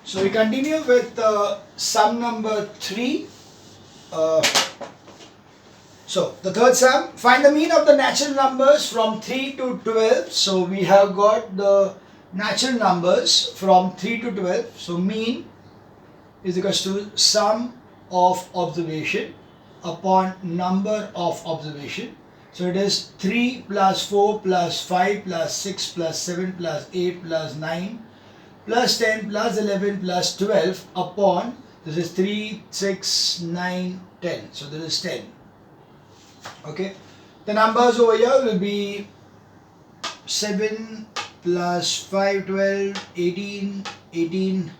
So we continue with sum number 3. So the third sum, find the mean of the natural numbers from 3 to 12. So we have got the natural numbers from 3 to 12. So mean is equals to sum of observation upon number of observation. So it is 3 plus 4 plus 5 plus 6 plus 7 plus 8 plus 9 plus 10 plus 11 plus 12 upon, this is 3, 6, 9, 10. So this is 10. Okay. The numbers over here will be 7 plus 5, 12, 18, 18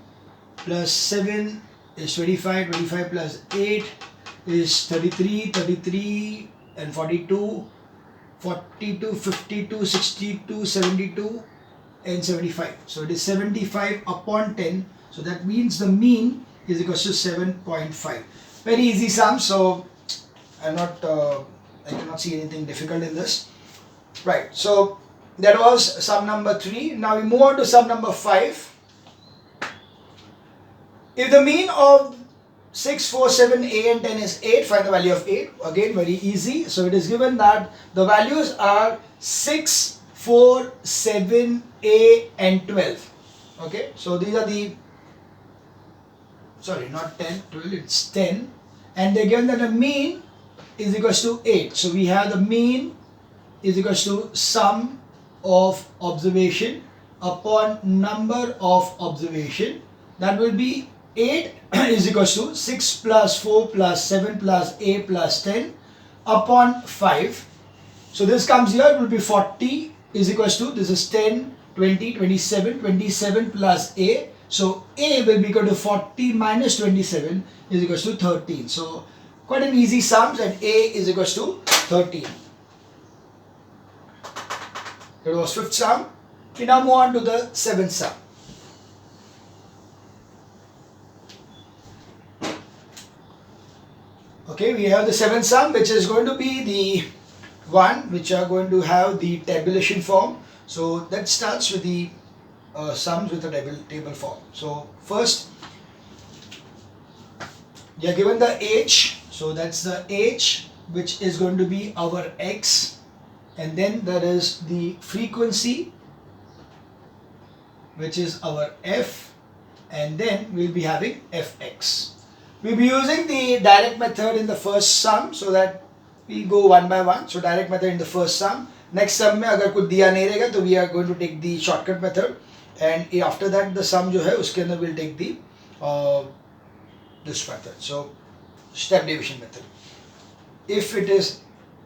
plus 7 is 25, 25 plus 8 is 33, 33 and 42, 42, 52, 62, 72 and 75. So it is 75 upon 10. So that means the mean is equal to 7.5. Very easy sum. So I cannot see anything difficult in this. Right. So that was sum number 3. Now we move on to sum number 5. If the mean of 6, 4, 7, 8 and 10 is 8, find the value of 8. Again, very easy. So it is given that the values are 6, 4, 7, 8 and 12. Okay. So these are the, sorry, not 10, 12, it's 10. And they're given that the mean is equals to 8. So we have the mean is equals to sum of observation upon number of observation. That will be 8 is equals to 6 plus 4 plus 7 plus 8 plus 10 upon 5. So this comes here, it will be 40 is equals to, this is 10, 20, 27, 27 plus A. So A will be equal to 40 minus 27 is equals to 13. So quite an easy sum, and A is equals to 13. That was fifth sum. We now move on to the seventh sum. Okay, we have the seventh sum, which is going to be the one which are going to have the tabulation form. So that starts with the sums with the table form. So first, you are given the age. So that's the age which is going to be our x, and then there is the frequency which is our f, and then we'll be having fx. We'll be using the direct method in the first sum so that we go one by one. So direct method in the first sum. Next sum में अगर कुछ दिया नहीं रहेगा तो we are going to take the shortcut method, and after that the sum जो है उसके अंदर we'll take the this method. So step division method. If it is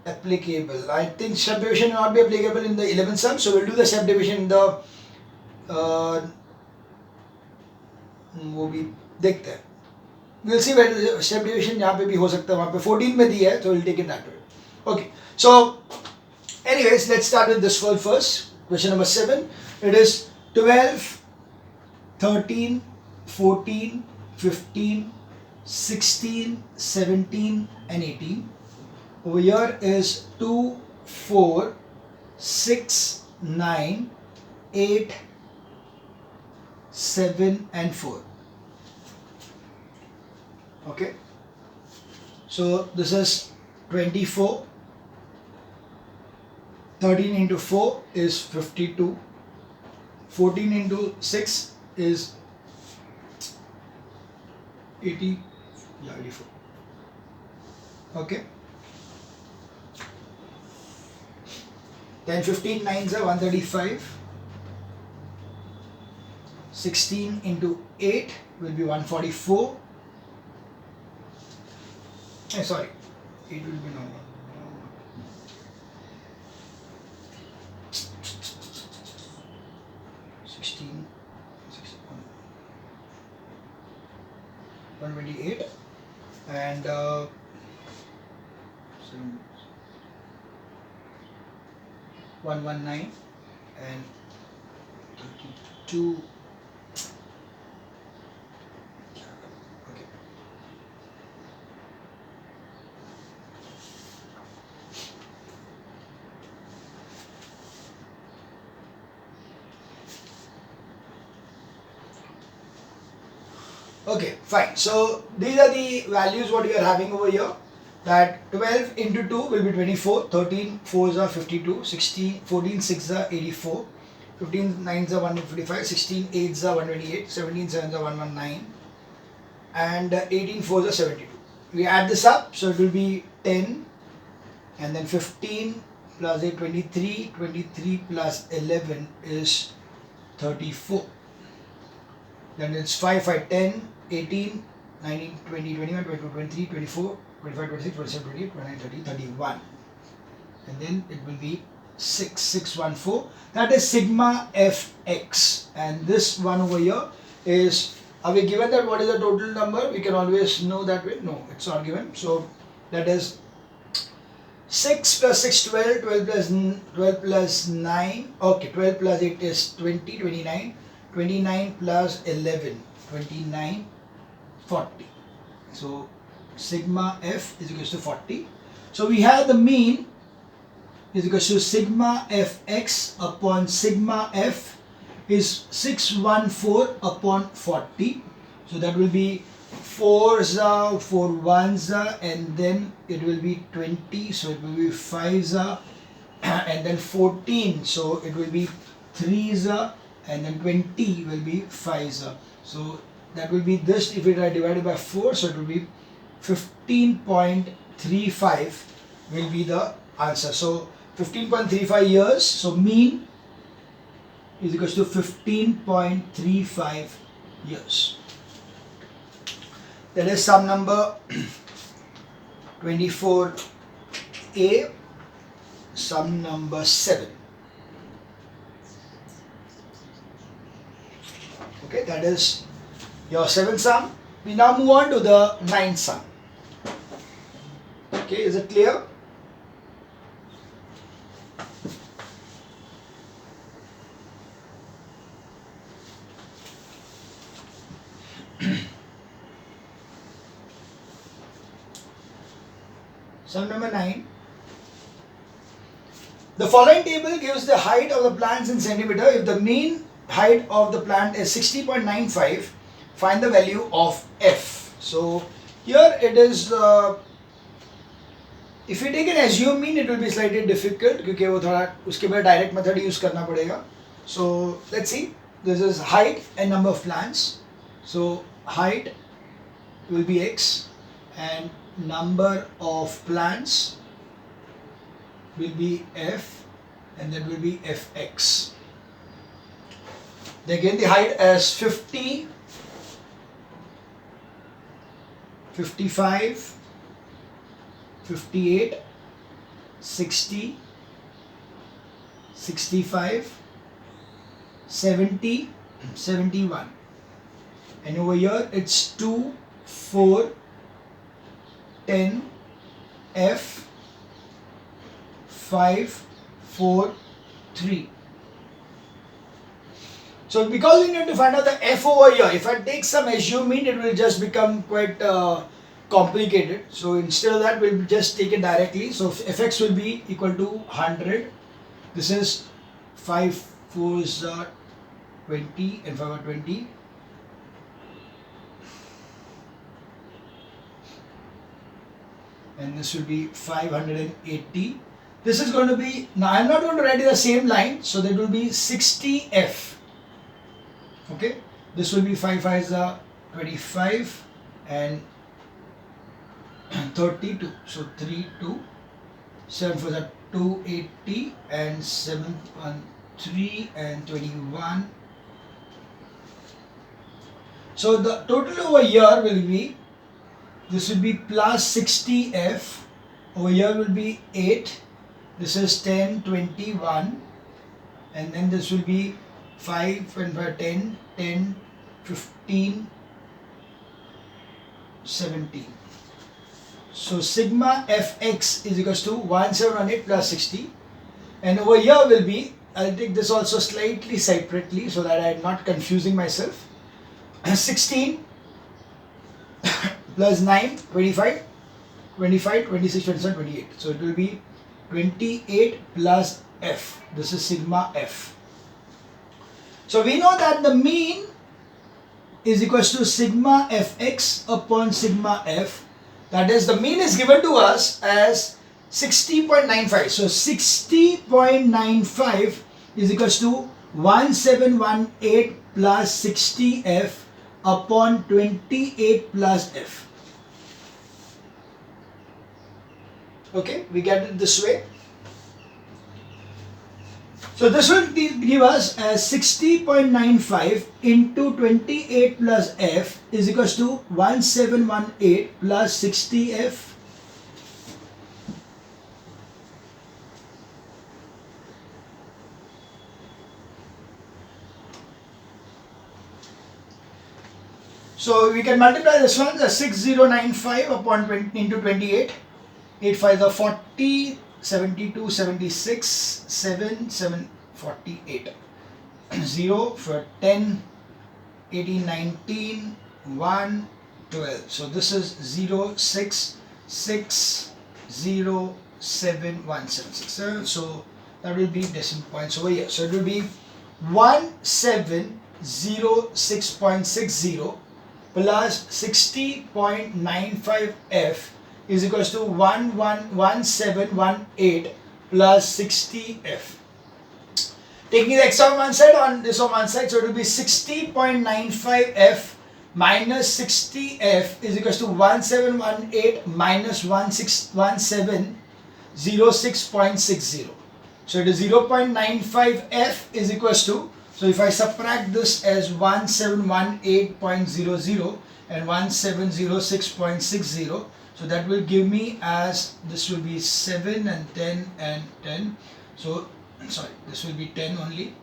applicable, I think step division will not be applicable in the 11th sum, so we'll do the step division in the वो भी देखते हैं. We'll see where step division यहाँ पे भी हो सकता है, वहाँ पे 14 में दिया है, so we'll take it that way. Okay, so anyways, let's start with this one first. Question number 7. It is 12, 13, 14, 15, 16, 17 and 18. Over here is 2, 4, 6, 9, 8, 7 and 4. Okay. So this is 24. 13 into 4 is 52. 14 into 6 is 80. Yeah, 84. Okay. Then 15 nines are 135. 16 into 8 will be 144. Sorry, 8 will be normal. 16, 128 and 119 and 32. Okay. Okay, fine. So these are the values what you are having over here. That 12 into 2 will be 24, 13 4s are 52, 16, 14 6s are 84, 15 9s are 155, 16 8s are 128, 17 7s are 119, and 18 4s are 72. We add this up, so it will be 10, and then 15 plus 8, 23, 23 plus 11 is 34. Then it's 5, 5, 10, 18, 19, 20, 21, 22, 23, 24, 25, 26, 27, 28, 29, 30, 31. And then it will be 6, 6, 1, 4. That is sigma fx. And this one over here is, are we given that what is the total number? We can always know that way. No, it's not given. So that is 6 plus 6, 12, 12 plus 9, okay, 12 plus 8 is 20, 29, 29 plus 11, 29, 40. So sigma f is equal to 40. So we have the mean is equal to sigma fx upon sigma f is 614 upon 40. So that will be 4s are 4 1s are, and then it will be 20, so it will be 5s are, and then 14, so it will be 3s are, and then 20 will be 5s are. So that will be this if it are divided by 4, so it will be 15.35 will be the answer. So 15.35 years, so mean is equal to 15.35 years. That is sum number 24A, sum number 7. Okay, that is your 7th sum. We now move on to the 9th sum. Okay, is it clear? Sum number 9. The following table gives the height of the plants in centimeter. If the mean height of the plant is 60.95, find the value of f. So here it is, if you take an assumed mean, it will be slightly difficult क्योंकि वो थोड़ा उसके बाद direct method use करना पड़ेगा. So let's see. This is height and number of plants. So height will be x and number of plants will be f, and that will be fx. Again the height as 50, 55, 58, 60, 65, 70, 71. And over here it's 2, 4, 10, F, 5, 4, 3. So because we need to find out the F over here, if I take some assumed mean, it will just become quite complicated. So instead of that, we'll just take it directly. So Fx will be equal to 100. This is 5 4s are 20 and 5 are 20. And this will be 580. This is going to be, now I'm not going to write in the same line, so that will be 60F. Okay, this will be 5 5s are 25 and 32. So 3 2, 7 4s are 280 and 7 1 3 and 21. So the total over here will be, this will be plus 60F, over here will be 8, this is 10, 21, and then this will be 5 and 5, 10, 10, 15, 17. So sigma Fx is equals to 1718 plus 60, and over here will be, I'll take this also slightly separately so that I'm not confusing myself. 16 plus 9, 25, 25, 26, 27, 28. So it will be 28 plus F. This is sigma F. So we know that the mean is equals to sigma fx upon sigma f. That is, the mean is given to us as 60.95. So 60.95 is equals to 1718 plus 60f upon 28 plus f. Okay, we get it this way. So this will give us as 60.95 into 28 plus f is equals to 1718 plus 60f. So we can multiply this one as 6095 upon 20 into 28. 8 5 are 40, 72, 76, 7, 7, 48. 0 for 10, 18, 19, 1, 12. So this is 0, 6, 6, 0, 7, 1, 7, 6, 7. So that will be decimal points over here. So it will be 1706.60 plus 60.95f is equals to 1718 plus 60f. Taking the x on one side, on this on one side, so it will be 60.95f minus 60f is equals to 1718 minus 1706.60. So it is 0.95f is equals to, so if I subtract this as 1718.00 and 1706.60, so that will give me as, this will be 7 and 10 and 10. So sorry, this will be 10 only.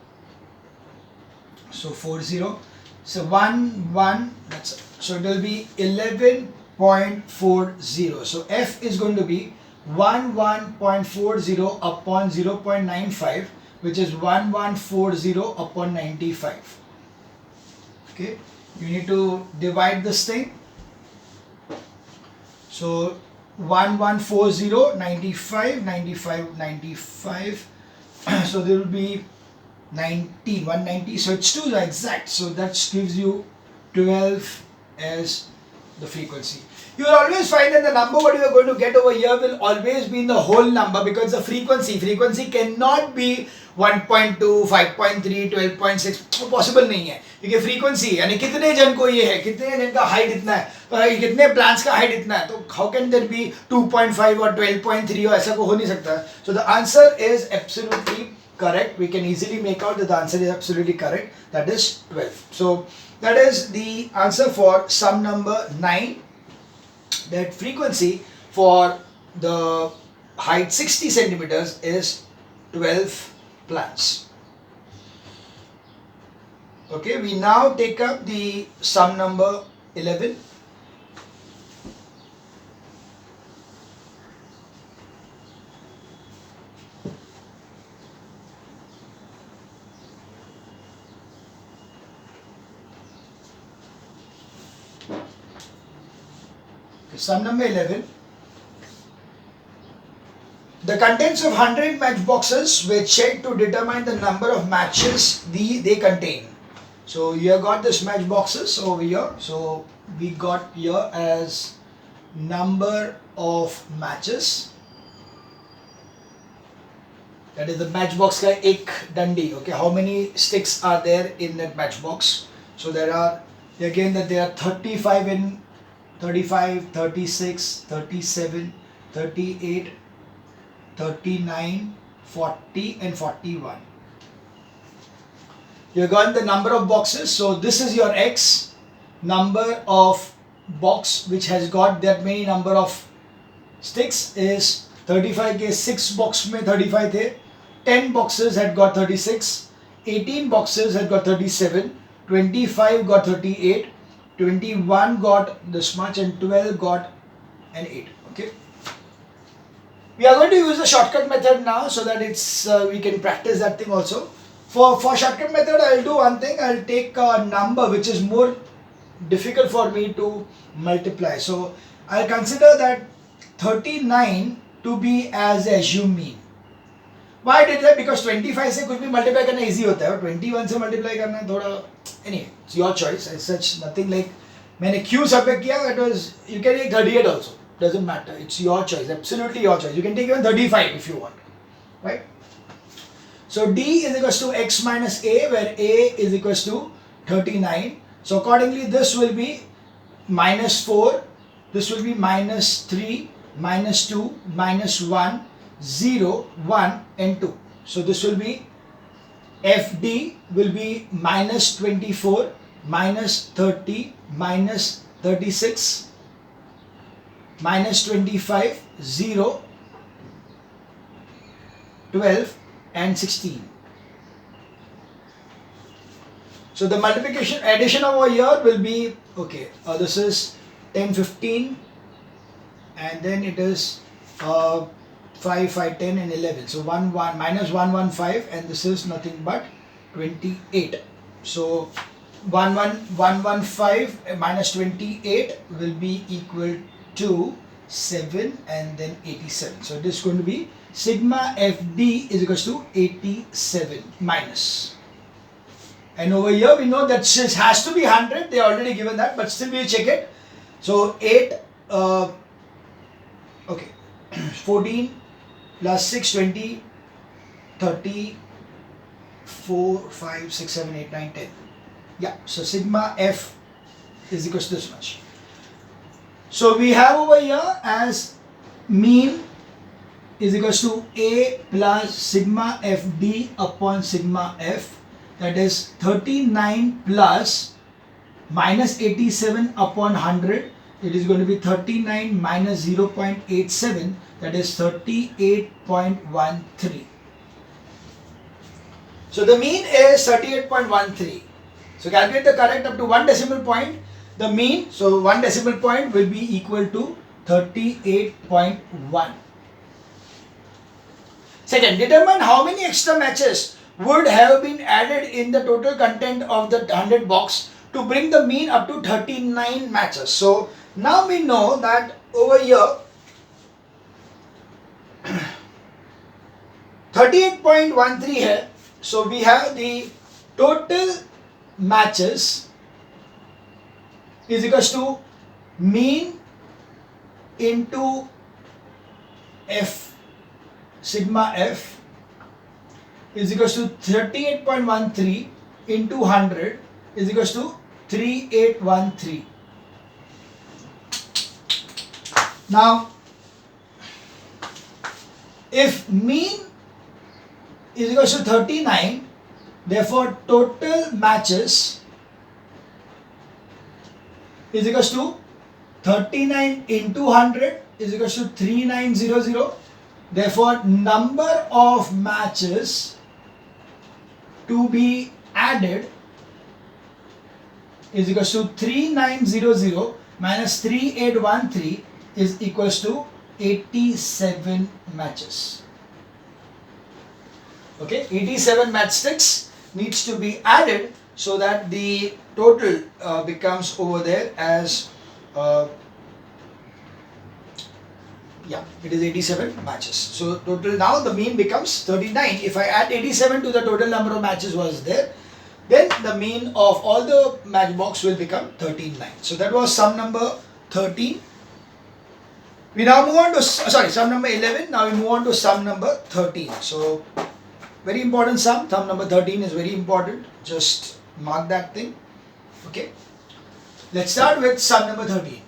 So 40. So 1, 1, that's, so it will be 11.40. So f is going to be 11.40 upon 0.95, which is 1140 upon 95. Okay, you need to divide this thing. So 1140, 95, 95, 95. So there will be 90, 190. So it's 2 exact. So that gives you 12 as the frequency. You will always find that the number what you are going to get over here will always be in the whole number, because the frequency cannot be 1.2, 5.3, 12.6 possible नहीं है, क्योंकि frequency यानी कितने जन को ये है, कितने जन का height इतना है, कितने plants का height इतना है, तो how can there be 2.5 or 12.3 और ऐसा को हो नहीं सकता. So the answer is absolutely correct. We can easily make out that the answer is absolutely correct. That is 12. So that is the answer for sum number 9. That frequency for the height 60 centimeters is 12 plants. Okay, we now take up the sum number 11. Sum number 11. The contents of 100 matchboxes were checked to determine the number of matches they contain. So you have got this matchboxes over here. So we got here as number of matches. That is the matchbox ka ek dandi. Okay, how many sticks are there in that matchbox? So there are, again, that there are 35 in 35, 36, 37, 38, 39, 40 and 41. You got the number of boxes. So this is your X, number of box which has got that many number of sticks is 35 के 6 box में 35 थे, 10 boxes had got 36, 18 boxes had got 37, 25 got 38, 21 got this much and 12 got an 8. Okay. We are going to use the shortcut method now so that it's we can practice that thing also. For shortcut method, I'll do one thing. I'll take a number which is more difficult for me to multiply. So I'll consider that 39 to be as a assumed mean. Why did that? Because 25 से कुछ भी multiply करना easy होता है और 21 से multiply करना थोड़ा anyway, it's your choice. As such, nothing like मैंने Q सबमिट किया. It was you can take 38 also. Doesn't matter. It's your choice. Absolutely your choice. You can take even 35 if you want, right? So D is equals to x minus a, where a is equals to 39. So accordingly, this will be minus 4. This will be minus 3, minus 2, minus 1. 0, 1 and 2. So this will be FD will be minus 24, minus 30, minus 36, minus 25, 0, 12 and 16. So the multiplication addition over here will be, okay, this is 10, 15 and then it is 5, 5, 10 and 11. So 1, 1, minus 1, 1, 5 and this is nothing but 28. So 1, 1, 1, 1, 5 minus 28 will be equal to 7 and then 87. So this is going to be sigma FD is equals to 87 minus. And over here we know that this has to be 100. They already given that, but still we'll check it. So 8, okay, 14 plus 6, 20, 30, 4, 5, 6, 7, 8, 9, 10. Yeah, so sigma F is equals to this much. So we have over here as mean is equals to A plus sigma FD upon sigma F, that is 39 plus minus 87 upon 100. It is going to be 39 minus 0.87, that is 38.13. So the mean is 38.13. So calculate the correct up to 1 decimal point. The mean, so 1 decimal point will be equal to 38.1. Second, determine how many extra matches would have been added in the total content of the 100 box to bring the mean up to 39 matches. So now we know that over here 38.13 here. So we have the total matches is equals to mean into F, sigma F is equals to 38.13 into 100 is equals to 3813. Now, if mean is equals to 39, therefore total matches is equals to 39 into 100 is equals to 3900. Therefore, number of matches to be added is equals to 3900 minus 3813 is equals to 87 matches. Okay, 87 matchsticks needs to be added so that the total becomes over there as yeah, it is 87 matches. So total now the mean becomes 39. If I add 87 to the total number of matches was there, then the mean of all the match box will become 13.9. So that was sum number 13. We now move on to sum number 11. Now we move on to sum number 13. So very important sum number 13 is very important. Just mark that thing. Okay. Let's start with sum number 13.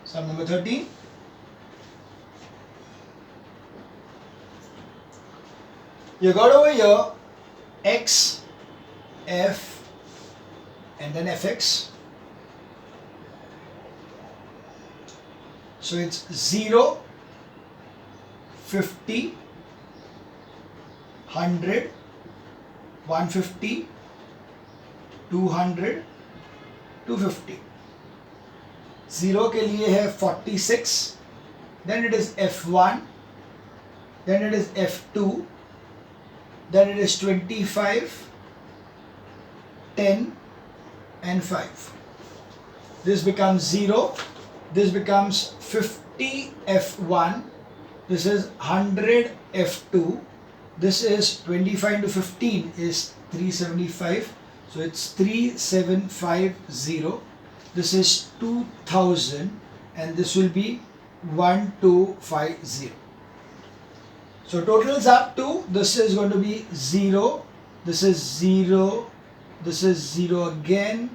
Sum number 13. You got over here x, f, and then fx. So it's 0, 50, 100, 150, 200, 250. 0 के लिए है 46, then it is f1, then it is F2, then it is 25, 10 and 5. This becomes 0, this becomes 50 F1, this is 100 F2, this is 25 into 15 is 375, so it's 3750, this is 2000 and this will be 1250. So totals up to, this is going to be 0, this is 0, this is 0 again,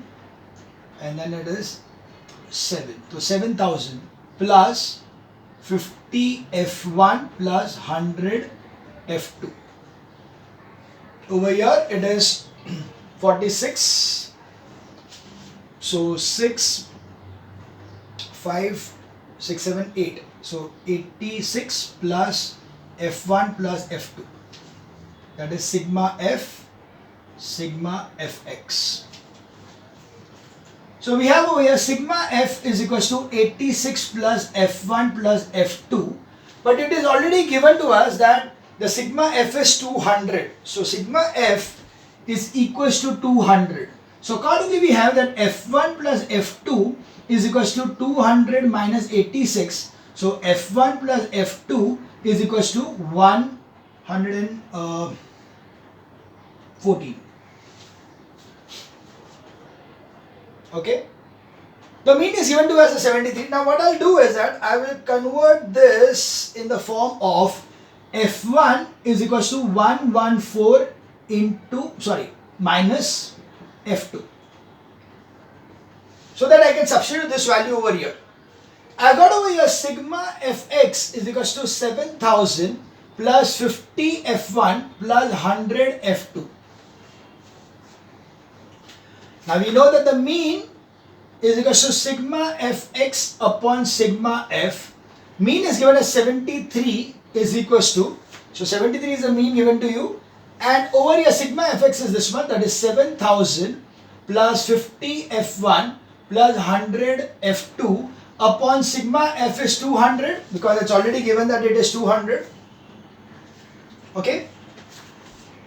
and then it is 7. So 7000 plus 50 F1 plus 100 F2. Over here it is 46. So 6, 5, 6, 7, 8. So 86 plus F1 plus F2. That is sigma F, sigma Fx. So we have over here sigma F is equals to 86 plus F1 plus F2. But it is already given to us that the sigma F is 200. So sigma F is equals to 200. So accordingly we have that F1 plus F2 is equals to 200 minus 86. So F1 plus F2 is equals to 114. Okay. The mean is given to us as 73. Now what I'll do is that I will convert this in the form of F1 is equals to 114 minus F2. So that I can substitute this value over here. I got over here sigma Fx is equals to 7000 plus 50 F1 plus 100 F2. Now we know that the mean is equals to sigma Fx upon sigma F. Mean is given as 73 is equals to, so 73 is the mean given to you, and over here sigma Fx is this one, that is 7000 plus 50 F1 plus 100 F2 upon sigma F is 200 because it's already given that it is 200. Okay.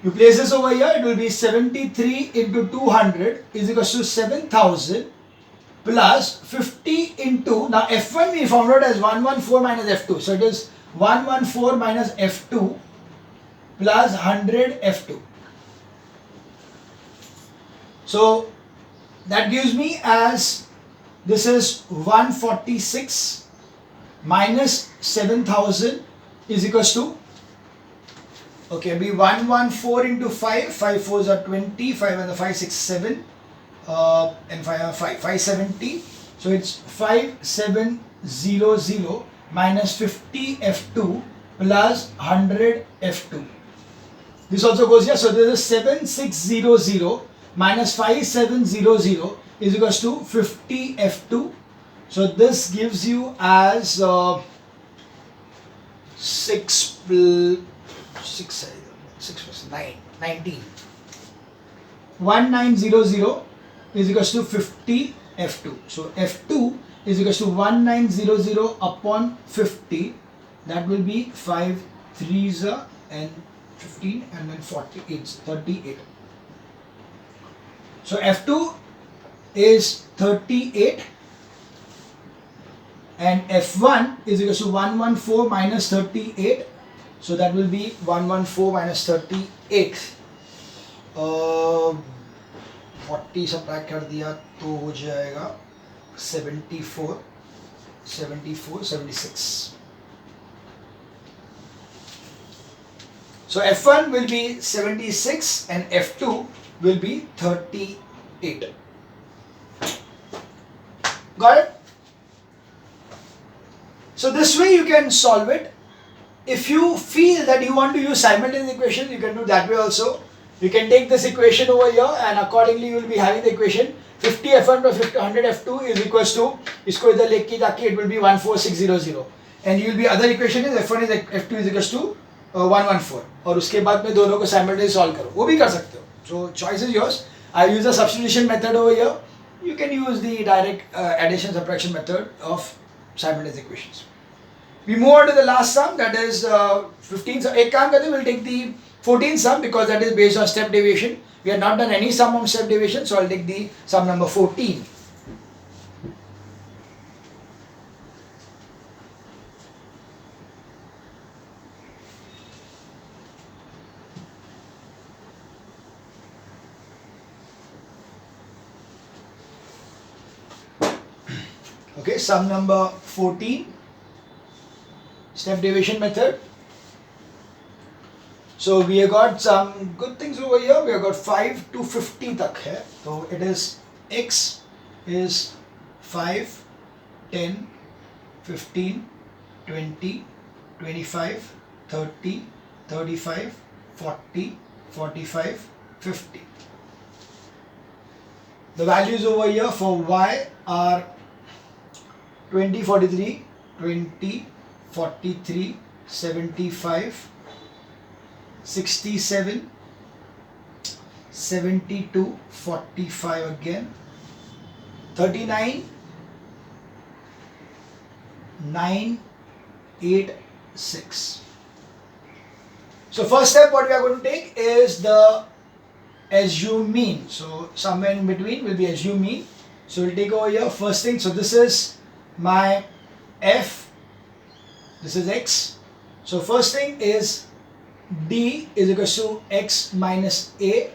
You place this over here, it will be 73 into 200 is equals to 7000 plus 50 into, now F1 we found out as 114 minus F2. So it is 114 minus F2 plus 100 F2. So that gives me as, this is 146 minus 7000 is equals to, okay, be 114 into 5, 5 4s are 20, 5 and the 5, 6, 7, and 5 are 5, 570. So it's 5700 minus 50 F2 plus 100 F2. This also goes here. So this is 7600 minus 5700 is equals to 50 F2. So this gives you as 6 plus 9, 19. 1900 is equals to 50 F2. So F2 is equals to 1900 upon 50. That will be 5 3s and 15 and then 48, 38. So F2 is 38 and F1 is equals to 114 minus 38. So that will be 114 minus 38. 40 subtract कर दिया तो हो जाएगा 74, 76. So F1 will be 76 and F2 will be 38. Got it? So this way you can solve it. If you feel that you want to use simultaneous equation, you can do that way also. You can take this equation over here and accordingly you will be having the equation 50 F1 plus 100 F2 is equals to, इसको इधर लेके जाके it will be 14600 and you will be other equation is F1 is F2 is equals to 114 और उसके बाद में दोनों को simultaneously solve करो, वो भी कर सकते हो. So choice is yours. I use the substitution method over here. You can use the direct addition subtraction method of simultaneous equations. We move on to the last sum, that is 15. So एक काम करते हैं, we'll take the 14th sum because that is based on step deviation. We have not done any sum of step deviation, so I'll take the sum number 14. Okay, sum number 14, step deviation method. So we have got some good things over here. We have got 5 to 50 tak hai. So it is x is 5, 10, 15, 20, 25, 30, 35, 40, 45, 50. The values over here for y are 20, 43, 20, 43, 75, 67, 72, 45 again, 39, 9, 8, 6. So first step what we are going to take is the assume mean. So somewhere in between will be assume mean. So we'll take over here first thing. So this is my f, this is x. So first thing is d is equal to x minus a,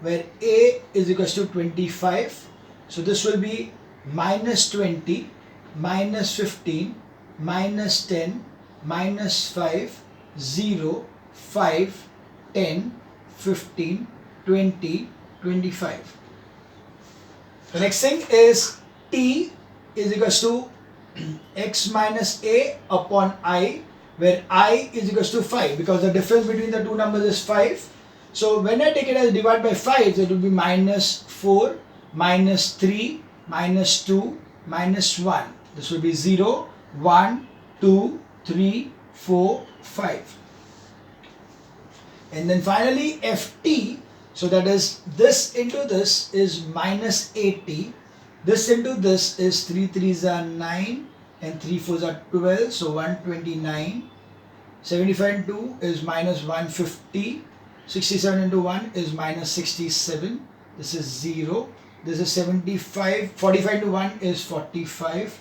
where a is equal to 25. So this will be minus 20, minus 15, minus 10, minus 5, 0, 5, 10, 15, 20, 25. The next thing is t is equal to x minus a upon I, where I is equal to 5 because the difference between the two numbers is 5. So when I take it as divide by 5, it will be minus 4, minus 3, minus 2, minus 1. This will be 0, 1, 2, 3, 4, 5. And then finally ft, so that is this into this is minus 80. This into this is 3 3s are 9 and 3 4s are 12, so 129. 75 into 2 is minus 150. 67 into 1 is minus 67. This is 0. This is 75. 45 into 1 is 45.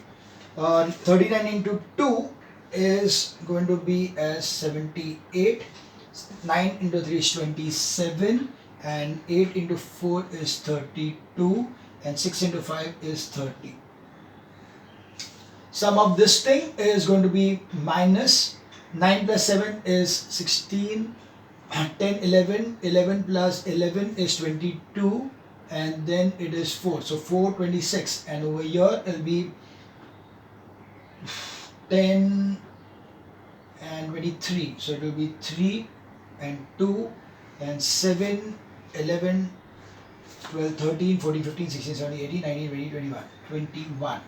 39 into 2 is going to be as 78. 9 into 3 is 27. And 8 into 4 is 32. And 6 into 5 is 30. Sum of this thing is going to be minus 9 plus 7 is 16, 10, 11, 11 plus 11 is 22, and then it is 4. So 4, 26, and over here it will be 10 and 23. So it will be 3 and 2 and 7, 11, 12, 13, 14, 15, 16, 17, 18, 19, 20, 21, 21.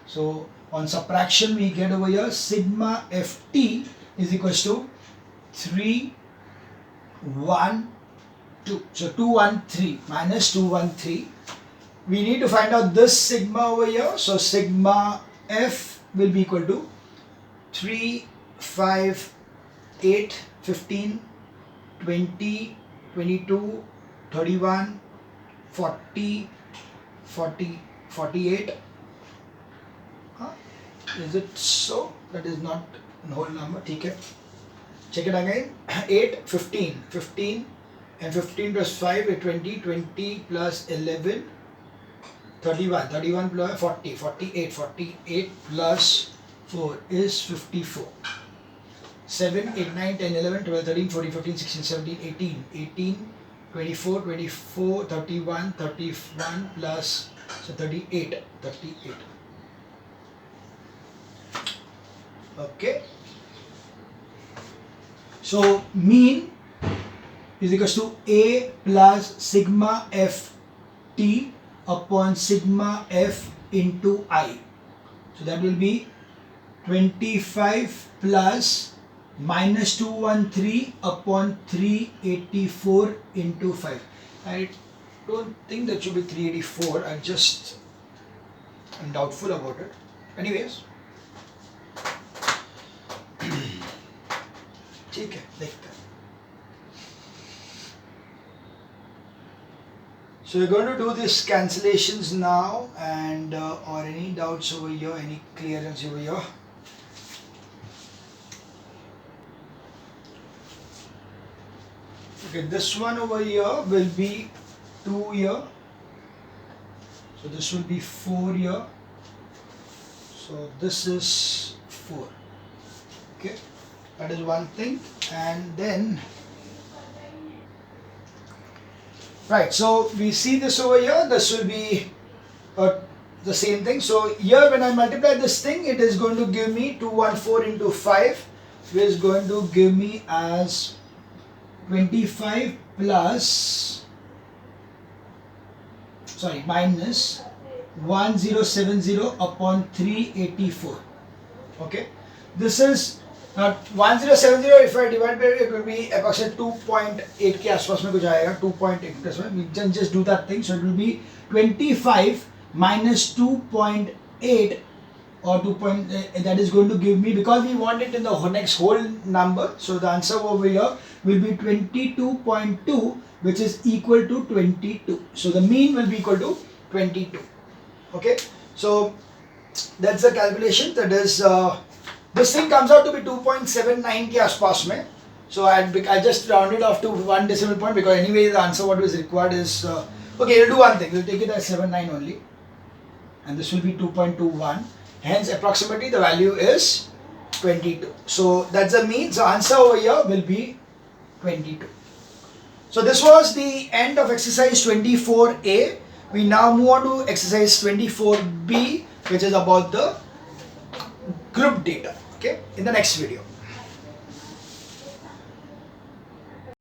So on subtraction we get over here sigma ft is equals to 3, 1, 2. So 213 minus 213. We need to find out this sigma over here. So sigma f will be equal to 3, 5, 8, 15, 20, 22, 31, 40, 40, 48. Is it so? That is not a whole number. Okay. Check it again. 8, 15, 15 and 15 plus 5 is 20, 20 plus 11, 31, 31 plus 40, 48, 48 plus 4 is 54. 7, 8, 9, 10, 11, 12, 13, 14, 15, 16, 17, 18, 18, 24, 24, 31, 31 plus, so 38, 38. Okay. So mean is equals to A plus sigma f t upon sigma f into I. So that will be 25 plus minus 213 upon 384 into 5. I don't think that should be 384. I'm doubtful about it. Anyways, ठीक है, देखते हैं. So we're going to do these cancellations now, and or any doubts over here, any clearance over here. Okay, this one over here will be 2 here. So this will be 4 here. So this is 4. Okay, that is one thing. And then right, so we see this over here, this will be the same thing. So here when I multiply this thing, it is going to give me 214 into 5, which is going to give me as 25 plus, sorry, minus 1070 upon 384. Okay, this is now 1070. If I divide by it, will be approximately 2.8 के आसपास में कुछ आएगा. 2.8 plus one. We can just do that thing. So it will be 25 minus 2.8 or 2. That is going to give me, because we want it in the next whole number. So the answer over here will be 22.2, which is equal to 22. So the mean will be equal to 22. Okay. So that's the calculation. That is. This thing comes out to be 2.79 के आसपास में. So I just rounded off to 1 decimal point, because anyway the answer what is required is okay. We'll do one thing. We'll take it as 79 only, and this will be 2.21. Hence approximately the value is 22. So that's the mean. So answer over here will be 22. So this was the end of exercise 24A. We now move on to exercise 24B, which is about the group data. Okay, in the next video.